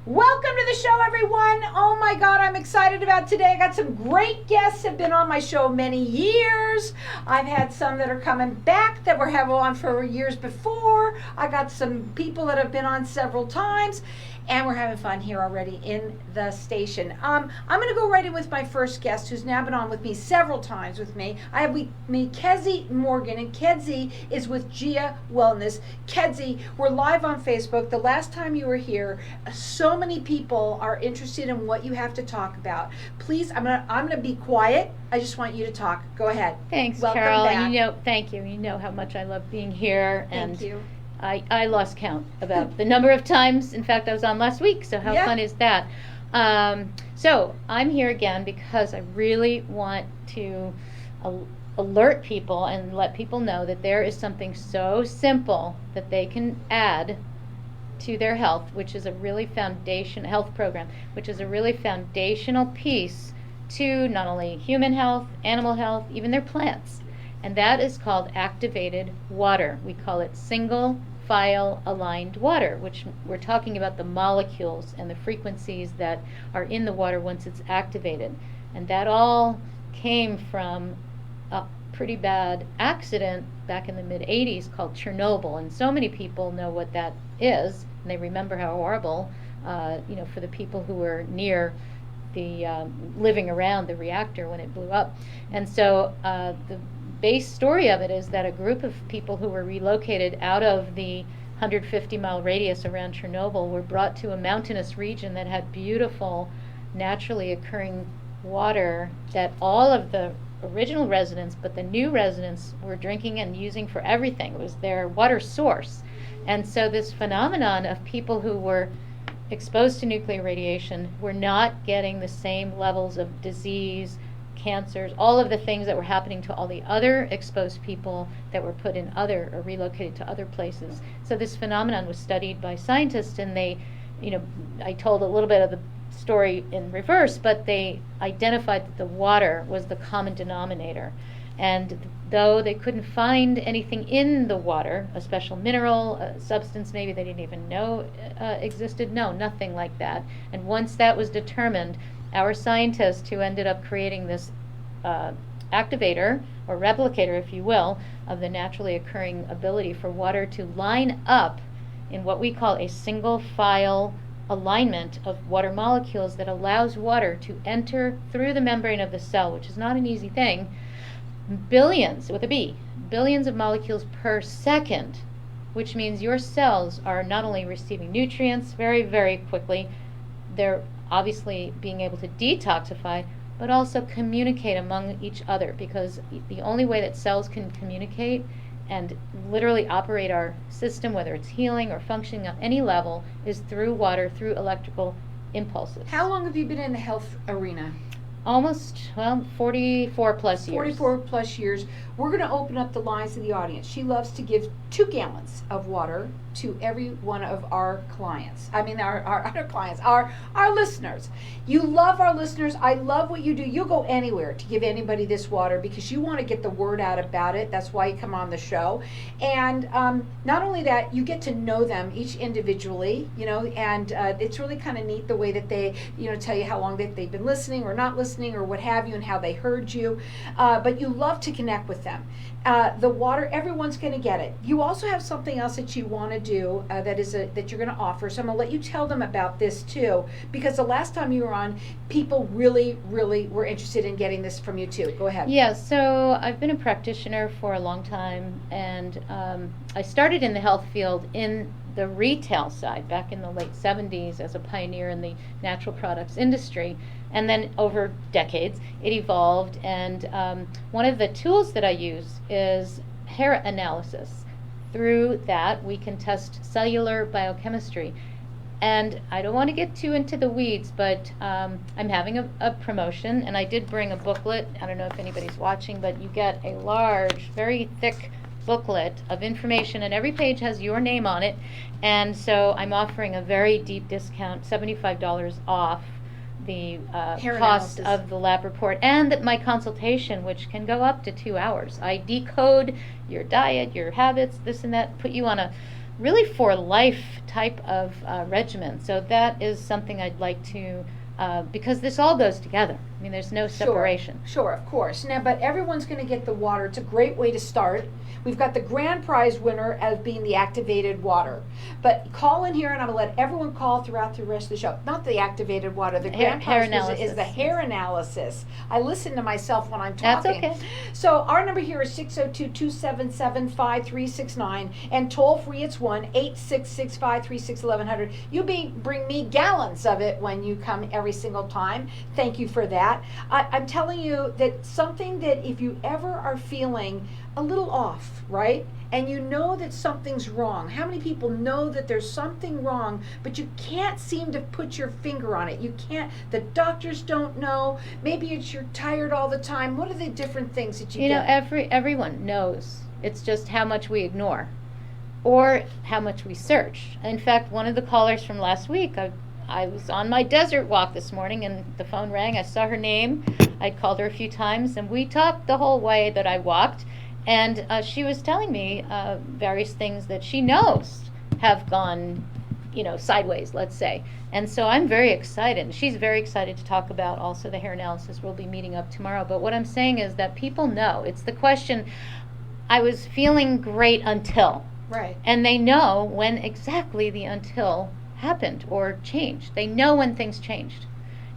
Welcome to the show, everyone. Oh my God, I'm excited about today. I got some great guests have been on my show many years. I've had some that are coming back that were have on for years before. I got some people that have been on several times. And we're having fun here already in the station. I'm going to go right in with my first guest, who's now been on with me several times with me. I have with me Kedzi Morgan, and Kedzi is with Gia Wellness. Kedzi, we're live on Facebook. The last time you were here, so many people are interested in what you have to talk about. Please, I'm gonna be quiet. I just want you to talk. Go ahead. Thanks, Welcome Carol. back. Thank you. You know how much I love being here. Thank you. I lost count about the number of times. In fact, I was on last week, so how fun is that? So I'm here again because I really want to alert people and let people know that there is something so simple that they can add to their health, which is a really health program, which is a really foundational piece to not only human health, animal health, even their plants. And that is called activated water. We call it single file aligned water, which we're talking about the molecules and the frequencies that are in the water once it's activated. And that all came from a pretty bad accident back in the mid-'80s called Chernobyl. And so many people know what that is, and they remember how horrible, for the people who were near the living around the reactor when it blew up. And so the base story of it is that a group of people who were relocated out of the 150-mile radius around Chernobyl were brought to a mountainous region that had beautiful, naturally occurring water that all of the original residents, but the new residents, were drinking and using for everything. It was their water source. And so this phenomenon of people who were exposed to nuclear radiation were not getting the same levels of disease, cancers, all of the things that were happening to all the other exposed people that were put in other or relocated to other places. So this phenomenon was studied by scientists, and they, I told a little bit of the story in reverse, but they identified that the water was the common denominator. And though they couldn't find anything in the water, a special mineral, a substance maybe they didn't even know existed, no, nothing like that. And once that was determined, our scientist who ended up creating this activator or replicator, if you will, of the naturally occurring ability for water to line up in what we call a single file alignment of water molecules that allows water to enter through the membrane of the cell, which is not an easy thing, billions, with a B, billions of molecules per second, which means your cells are not only receiving nutrients very, very quickly, they're obviously being able to detoxify, but also communicate among each other, because the only way that cells can communicate and literally operate our system, whether it's healing or functioning on any level, is through water, through electrical impulses. How long have you been in the health arena? Almost, 44 plus years. 44 plus years. We're going to open up the lines to the audience. She loves to give 2 gallons of water to every one of our clients. I mean, our other clients, our listeners. You love our listeners. I love what you do. You'll go anywhere to give anybody this water because you want to get the word out about it. That's why you come on the show. And not only that, you get to know them each individually, and it's really kind of neat the way that they, tell you how long that they've been listening or not listening or what have you and how they heard you. But you love to connect with them. The water, everyone's going to get it. You also have something else that you want to do that you're going to offer. So I'm going to let you tell them about this too, because the last time you were on, people really, really were interested in getting this from you too. Go ahead. Yeah, so I've been a practitioner for a long time, and I started in the health field in the retail side back in the late 70s as a pioneer in the natural products industry. And then over decades, it evolved, and one of the tools that I use is hair analysis. Through that, we can test cellular biochemistry. And I don't want to get too into the weeds, but I'm having a promotion, and I did bring a booklet. I don't know if anybody's watching, but you get a large, very thick booklet of information, and every page has your name on it. And so I'm offering a very deep discount, $75 off the cost of the lab report and my consultation, which can go up to 2 hours. I decode your diet, your habits, this and that, put you on a really for life type of regimen. So that is something I'd like to, because this all goes together. I mean, there's no separation. Sure, of course. Now, but everyone's going to get the water. It's a great way to start. We've got the grand prize winner as being the activated water. But call in here, and I'm going to let everyone call throughout the rest of the show. Not the activated water. The grand prize is the hair analysis. I listen to myself when I'm talking. That's okay. So our number here is 602-277-5369, and toll free it's 1-866-536-1100. You bring me gallons of it when you come every single time. Thank you for that. I'm telling you that something that if you ever are feeling a little off, right? And you know that something's wrong. How many people know that there's something wrong, but you can't seem to put your finger on it? You can't, the doctors don't know. Maybe it's you're tired all the time. What are the different things that you get? You know, everyone knows. It's just how much we ignore or how much we search. In fact, one of the callers from last week, I was on my desert walk this morning and the phone rang. I saw her name. I'd called her a few times and we talked the whole way that I walked. And she was telling me various things that she knows have gone, sideways, let's say. And so I'm very excited. She's very excited to talk about also the hair analysis. We'll be meeting up tomorrow. But what I'm saying is that people know. It's the question, I was feeling great until. Right. And they know when exactly the until happened or changed. They know when things changed.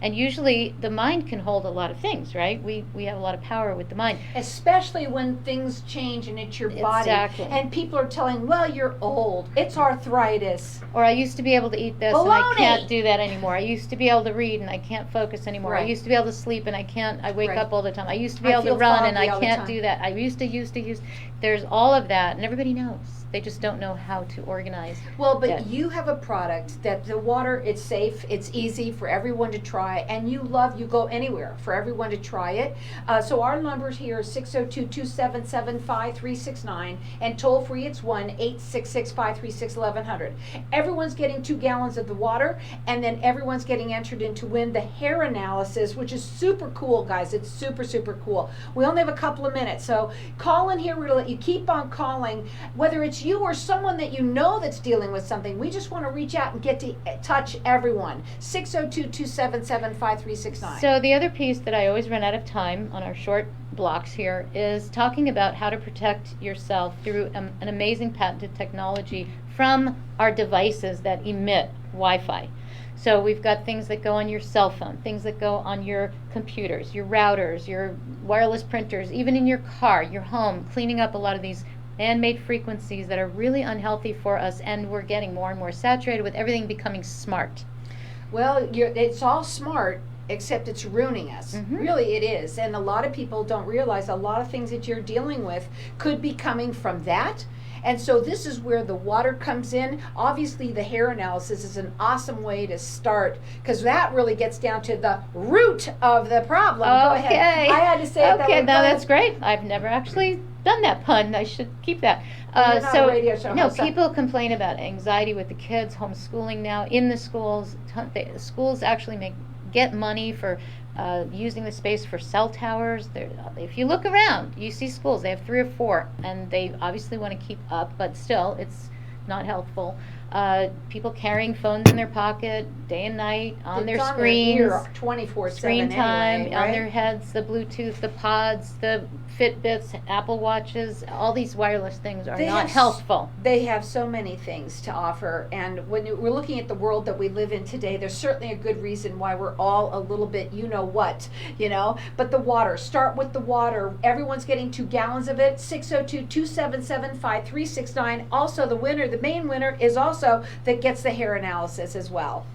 And usually the mind can hold a lot of things, right? We have a lot of power with the mind. Especially when things change and it's your body. Exactly. And people are telling, well, you're old. It's arthritis. Or I used to be able to eat this Baloney. And I can't do that anymore. I used to be able to read and I can't focus anymore. Right. I used to be able to sleep and I wake right. up all the time. I used to be able to run and I can't do that. I used to. There's all of that and everybody knows. They just don't know how to organize. Well, but you have a product that the water, it's safe, it's easy for everyone to try, and you go anywhere for everyone to try it. So our numbers here is 602-277-5369, and toll free it's 1-866-536-1100. Everyone's getting 2 gallons of the water, and then everyone's getting entered in to win the hair analysis, which is super cool, guys. It's super, super cool. We only have a couple of minutes, so call in here. We're going to let you keep on calling, whether it's you or someone that you know that's dealing with something. We just want to reach out and get to touch everyone. 602-277-5369. So the other piece that I always run out of time on our short blocks here is talking about how to protect yourself through an amazing patented technology from our devices that emit Wi-Fi. So we've got things that go on your cell phone, things that go on your computers, your routers, your wireless printers, even in your car, your home, cleaning up a lot of these man-made frequencies that are really unhealthy for us, and we're getting more and more saturated with everything becoming smart. Well, it's all smart, except it's ruining us. Mm-hmm. Really, it is. And a lot of people don't realize a lot of things that you're dealing with could be coming from that. And so this is where the water comes in. Obviously, the hair analysis is an awesome way to start, because that really gets down to the root of the problem. Okay. Go ahead. I had to say it that way. Okay, now that's great. I've never actually done that pun. I should keep that. So radio show no, people complain about anxiety with the kids, homeschooling now in the schools. Schools actually get money for using the space for cell towers. If you look around, you see schools. They have 3 or 4, and they obviously want to keep up, but still, it's not healthful. People carrying phones in their pocket day and night on their screens, 24/7 screen time anyway, right? on their heads, the Bluetooth, the pods, the Fitbits, Apple Watches. All these wireless things are not healthful. They have so many things to offer, and when we're looking at the world that we live in today, there's certainly a good reason why we're all a little bit, but the water, start with the water. Everyone's getting 2 gallons of it. 602-277-5369. Also, the main winner is also that gets the hair analysis as well.